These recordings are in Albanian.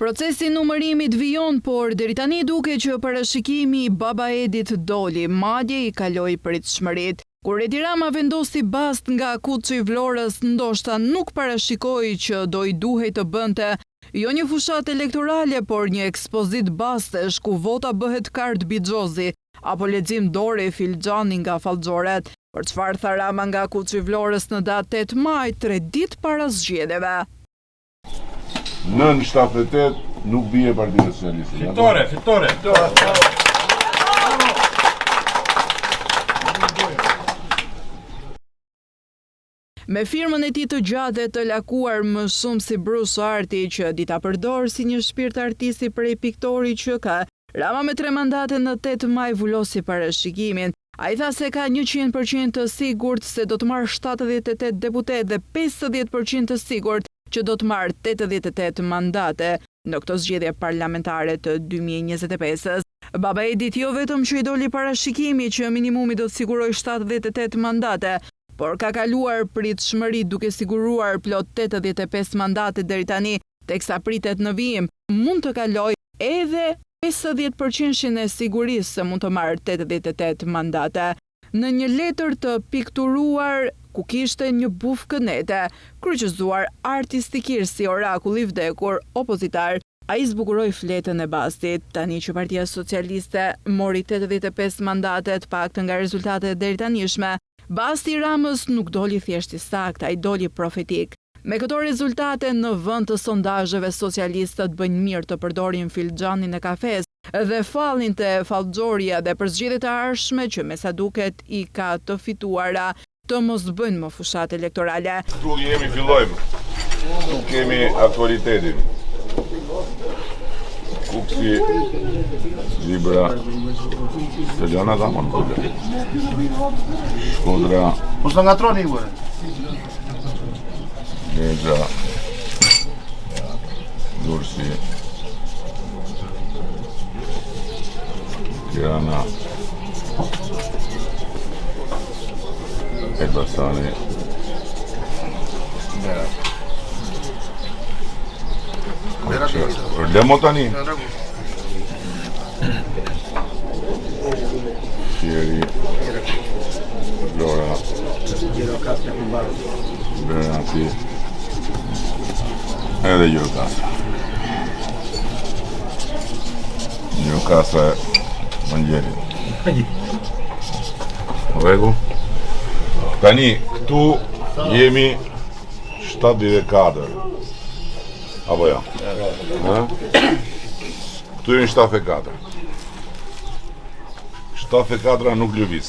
Procesi numërimit vijon, por deri tani duke që parashikimi i Baba Edit doli, madje i kaloi pritshmëritë. Kur Edi Rama vendosi bast nga Kuçi i Vlorës, ndoshta nuk parashikoi që do i duhej të bënte jo një fushat elektorale, por një ekspozit bastesh ku vota bëhet kart bixhozi apo lexim dore filxhani nga fallxoret. Për çfarë tha Rama nga Kuçi i Vlorës në datë 8 maj, 3 ditë para zgjedhjeve? 978 nuk bie Partia Socialiste. Fitore. Me firmën e tij të gjatë të lakuar më shumë si Bruce Arti, që dita përdor si një shpirt artisti prej piktori që ka, Rama me 3 mandate në 8 maj vullosi parashikimin. Ai tha se ka 100% të sigurt se do të marrë 78 deputet dhe 50% të sigurt që do të marrë 88 mandate në këto zgjedhje parlamentare të 2025-s. Baba Edit jo vetëm që i doli parashikimi që minimumi do të sigurojë 78 mandate, por ka kaluar pritshmëri duke siguruar plot 85 mandate deri tani, teksa pritet në vijim mund të kalojë edhe 50% e sigurisë se mund të marrë 88 mandate. Në një letër të pikturuar ku kishte një buf kënete, kryqëzuar artistikisht si orakull i vdekur opozitar, ai zbukuroi fletën e bastit. Tani që Partia Socialiste mori 85 mandate, të paktën nga rezultatet deri tanishme, basti i Ramës nuk doli thjesht i saktë, ai doli profetik. Me këto rezultate, në vend të sondazheve, socialistët bëjnë mirë të përdorin filxhanin e kafes dhe fallin të fallxhoria dhe për zgjedhjet e ardhshme që me sa duket i ka të fituara të mos bëjnë më fushat elektorale. Këtu fillojmë. Këtu kemi aktualitetin. Kuksi, Libra, Italiana da Mongolia. Shkodra. Mos na ngatroni ju. Lega, Durrësi, Tirana, Elbasani, Lemo tani, Fieri, Vlora, Bernati, edhe Gjirokastra Mëngjelit. Regu? Tani, këtu jemi 74. Apo ja? Këtu jemi 74. 74 nuk lëviz.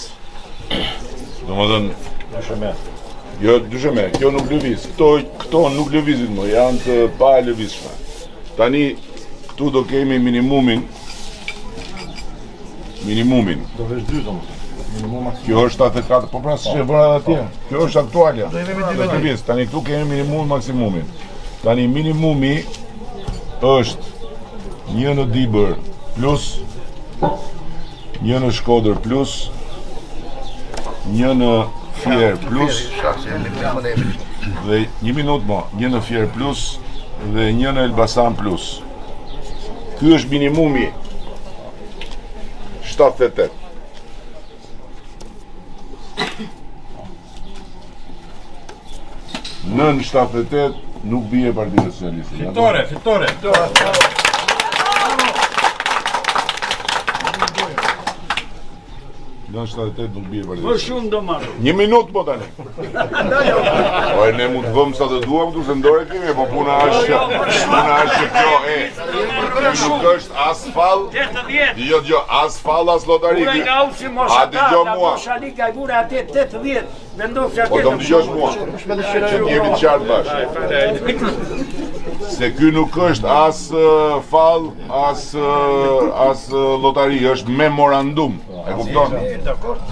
Domethënë, jo, dysheme, kjo nuk lëviz. Këto nuk lëvizin më, janë të pa lëvizshme. Tani, këtu do kemi minimumin. Do vesh 2 domosdoshmë. Kjo është 74, po pra si që vëra atje. Kjo është aktualja. Do lëviz. Tani këtu kemi minimumin, maksimumin. Tani minimumi është 1 në Dibër plus, 1 në Shkodër plus, 1 në Fier plus, dhe 1 minut mo, 1 në Fier plus, dhe 1 në Elbasan plus. Ky është minimumi 78. Nën 78 nuk bie Partia Socialiste. Fitore. 78 nuk bie Partia Më shumë do marrë. 1 minut po tani. Po ne mund të vëmë sa të duam këtu se ndore kemi, po puna është kjo nuk është as fall. 80. Jo, as fall as lotari. Ura nga usi A dëgjo mua. Moshali ka i bure atë 80. Vendosja Po do më dëgjosh mua. Që t'jemi të qartë bashkë. Se ky nuk është as fall, as lotari, është memorandum. E kupton?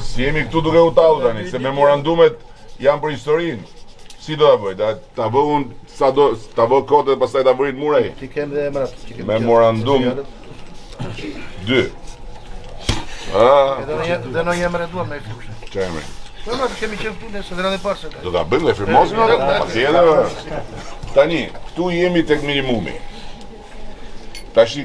Si jemi këtu duke u tallu tani, se memorandumet janë për historinë. Si do ta bëj? Ta bëj unë sa do, ta bëj kote dhe pastaj ta vërit murej. Ti kem dhe emrat. Memorandum 2. Dhe në emre duam me fushë. Çfarë emri? Po na kemi qenë punë se vëra dhe parë. Do ta bëjmë dhe firmosim atë. Patjetër. Tani, këtu jemi tek minimumi. Tashi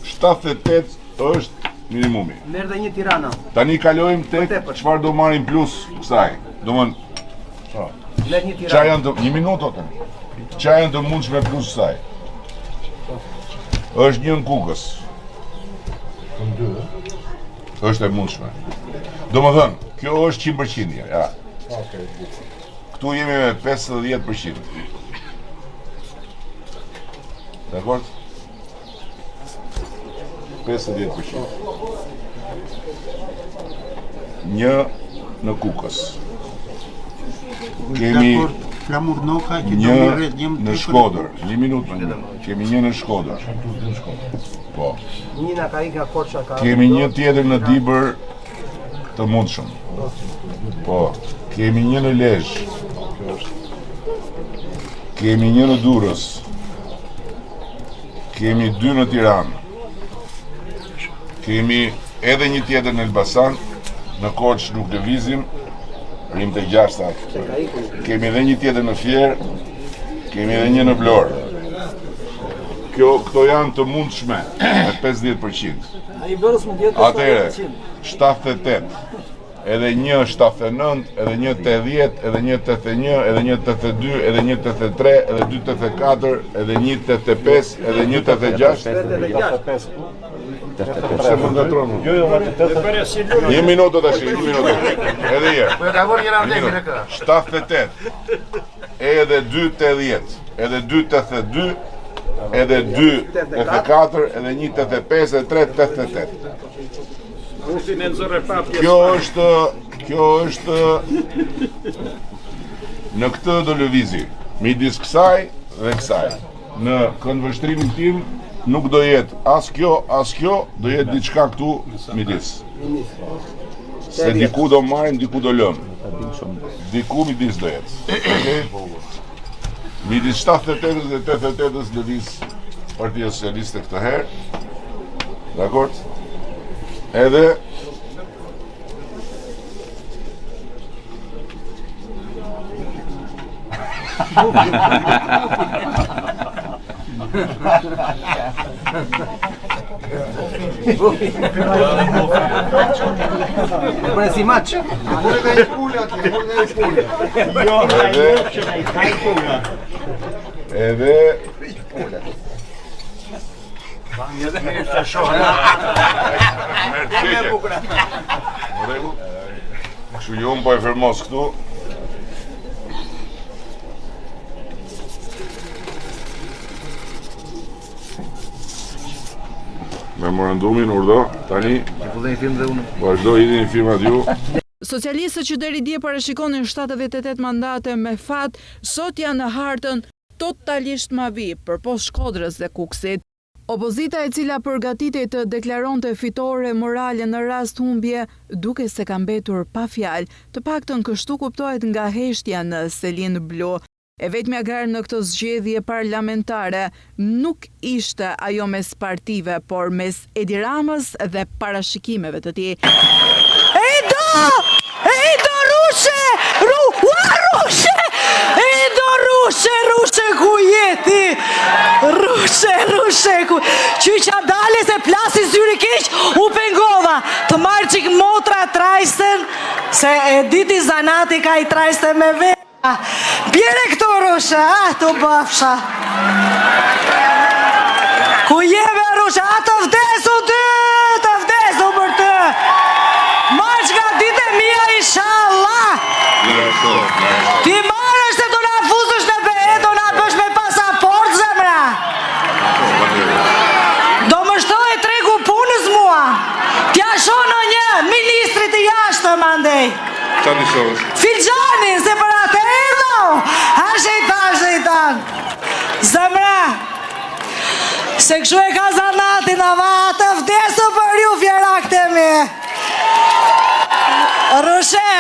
78 është minimumi. Merr dhe një Tirana. Tani kalojmë tek çfarë do marrim plus kësaj. Domthon Merr një çfarë Tirana. janë të një minutë tani. Çfarë janë të mundshme plus kësaj? Është një në Kukës. Është e mundshme. Domethënë, kjo është 100% ja. Këtu jemi me 50%. Dakor? 50%. Një në Kukës. Kemi një në Shkodër. Një minutë më. Kemi një në Shkodër. Po. Një na ka ikë nga Korça ka. Kemi një tjetër në Dibër të mundshëm. Po. Kemi një në Lezhë. Kemi një në Durrës. Kemi 2 në Tiranë. Kemi edhe një tjetër në Elbasan, në Korçë nuk lëvizim, rrim të 6 atë. Kemi edhe një tjetër në Fier, kemi edhe një në Vlorë. Këto janë të mundshme, me 50%. Ai Vlorës mund jetë. Atëre, 78, edhe një 79, edhe një 80, edhe një 81, edhe një 82, edhe një 83, edhe 2 84, edhe një 85, edhe një 86. Se më ngatron unë. Një minutë tash, një minutë. Edhe herë. Po e ka vënë një randemi në kë. 78, edhe 2 80, edhe 2 82, edhe 2 84, edhe një 85, edhe 3 88. Kjo është në këtë do lëvizi, midis kësaj dhe kësaj. Në këndvështrimin tim nuk do jetë as kjo, do jetë diçka këtu midis. Se diku do marrim, diku do lëmë. Diku midis do jetë. Midis 78 dhe 88 lëviz Partia Socialiste këtë herë. Dakor? Edhe Bëre si maç. Edhe kështu jo unë po e fermos këtu. Memorandumin urdhë, tani vazhdo hidhin një firmat ju. Socialistët që deri dje parashikonin 78 mandate me fat, sot janë në hartën totalisht mavi përpos Shkodrës dhe Kukësit. Opozita e cila përgatitej të deklaronte fitore morale në rast humbje, duke se ka mbetur pa fjalë, të paktën kështu kuptohet nga heshtja në Selin Blu. E vetmja garë në këtë zgjedhje parlamentare nuk ishte ajo mes partive, por mes Edi Ramës dhe parashikimeve të tij. Edo Rushe! Rushe ku jeti? Rushe ku... Qyqa dale se plasi zyri keq, u pengova. Të marrë qik motra trajsten, se e diti zanati ka i trajsten me ve. Bjere këto Rushe, të bafsha. Ku jeve Rushe, të vdesu ty, të vdesu për të. Marq nga dite mija inshallah. Ti marrësh se do na fuzësh në be, do na bësh me pasaport zemra. Do më shtoj tregu punës mua. Tja shono një ministrit i jashtë mandej. Qani shosh? Filxanin, se për atë erdo. Ha shejtan. Zemra. Se këshu e ka zanatin ava, të vdesu për ju fjerak të mi. Rushe.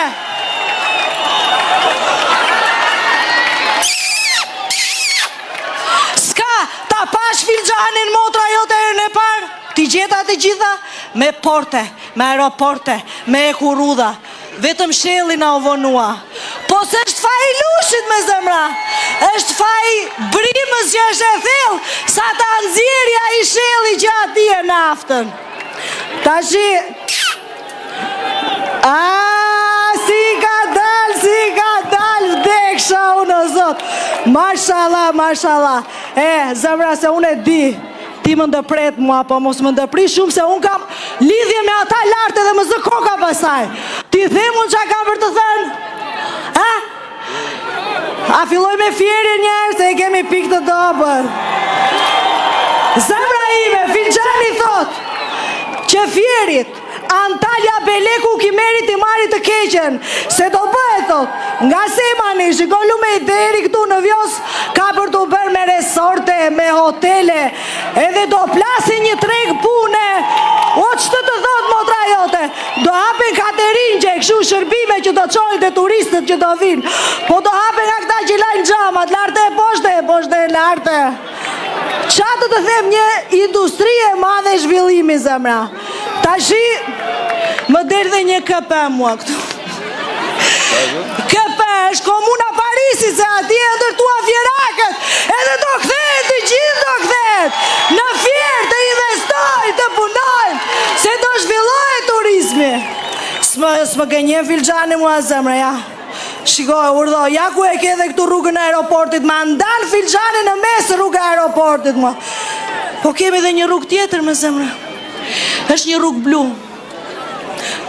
Ska, ta pash filxanin motra jote e në parë, ti gjeta të gjitha me porte, me aeroporte, me ekurudha. Vetëm shelli na u vonua. Po se është faj i lushit me zemra, është faj brimës që është e thellë, sa ta naftën. Tashi, si ka dal, vdeksha unë o zot. Mashallah. Zemra, se unë e di, ti më ndëpret mua, po mos më ndëpri shumë, se unë kam lidhje me ata lartë edhe më zë koka pasaj. Ti them unë qa kam për të thënë? A filloj me fjeri njerë, se i kemi pik të dobër. Zemra ime, Filxhani thot, që fjerit, Antalya Beleku ki merit i marit të keqen, se do bëhet thot, nga Semani, shikolu me i deri këtu në Vjos, ka për të bërë me resorte, me hotele, edhe do plasi një treg pune, o që të thot motra jote, do hapen katerin që e këshu shërbime që do qojnë dhe turistët që do vinë, po do hapen nga këta që lajnë gjamat, larte e poshte e larte. Qa të them, një industri e madhe zhvillimi, zemra. Tashi, më derë dhe një KP mua këtu. KP është komuna Parisi, se ati e ndërtua fjerakët, edhe do këthet, të gjithë do këthet, në fjerë të investoj, të punojnë, se do zhvilloj turizmi. S'më gënjen Filxhani mua, zemra, ja. Shikoj, urdo, ja ku e ke dhe këtu rrugën e aeroportit, ma ndanë Filxhani në mes rrugë e aeroportit, ma. Po kemi dhe një rrugë tjetër, me zemra. është një rrugë blu.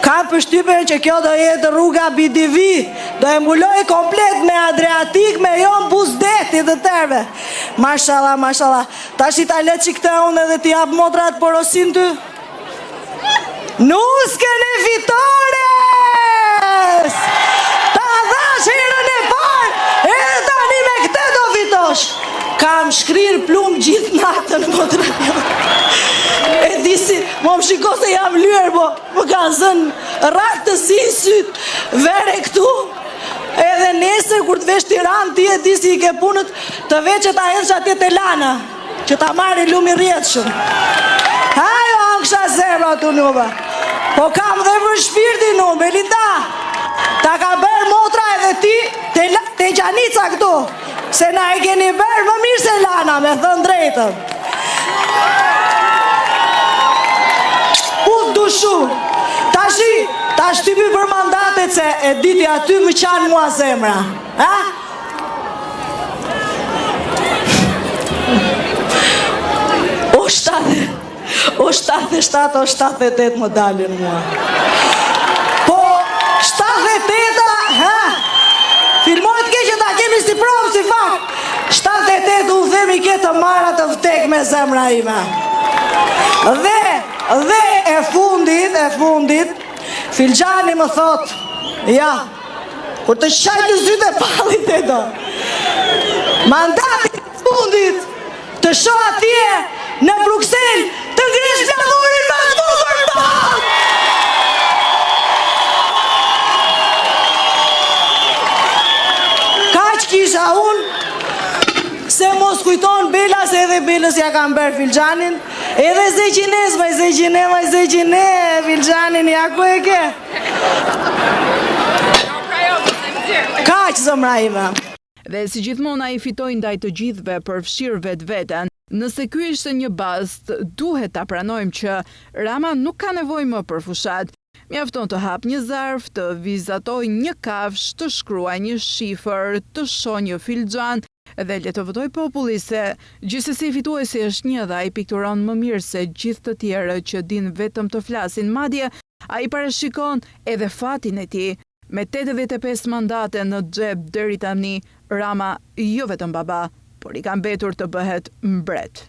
Kam përshtypjen që kjo do jetë rruga BDV, do e mbuloj komplet me Adriatik, me jon Buzdeti dhe tërve. Mashallah, mashallah. Tash i ta le që këta unë edhe t'i jap motrat porosin ty. Nuskën e fitores! Ta dhash herën e parë, edhe tani me këte do fitosh. Kam shkrirë plumë gjithë natën, motrat jote. E disi, më shiko se jam lyer, po më kanë zënë rakë të si sytë, vere këtu. Edhe nesër, kur të vesh Tiranë, ti e disi i ke punët, të veç që ta hedhë atje te lana, që ta marri lumi rjetëshëm. Hajo, ankësha zemra të nuba. Po kam dhe për shpirtin nu, Belinda. Ta ka bërë motra edhe ti, te Gjanica këtu. Se na e keni bërë më mirë se lana, me thënë drejtën. Ta shtypi për mandatet se e diti aty më qanë mua zemra. Ha? O 77 më dalin mua. Po 78-a, ha? Filmojt ke që ta kemi si provë, si fakt. 78 u themi ke të marra të vtek me zemra ime. Dhe e fundit, Filxhani më thot, ja, kur të shajtë sytë e palit e do, mandatit fundit të shoh atje në Bruxelles të ngrish flamurin më të bukur në botë. Kaq kisha unë, se mos kujton Bela, se edhe Belës ja kam bërë Filxhanin, edhe Zeqines, ma Zeqine, Filxhanin, ja ku e ke? Kaq zëmra ime. Dhe si gjithmona i fitoj ndaj të gjithve përfshirë vetë-veten, nëse ky ishte një bast, duhet ta pranojmë që Rama nuk ka nevojë më për fushat. Mjafton të hap një zarf, të vizatoj një kafsh, të shkruaj një shifër, të shoh një Filxhan, dhe le të votoj populli se gjithsesi fituesi është një dhe ai pikturon më mirë se gjithë të tjerë që din vetëm të flasin. Madje ai parashikon edhe fatin e tij. Me 85 mandate në xhep deri tani, Rama jo vetëm baba, por i ka mbetur të bëhet mbret.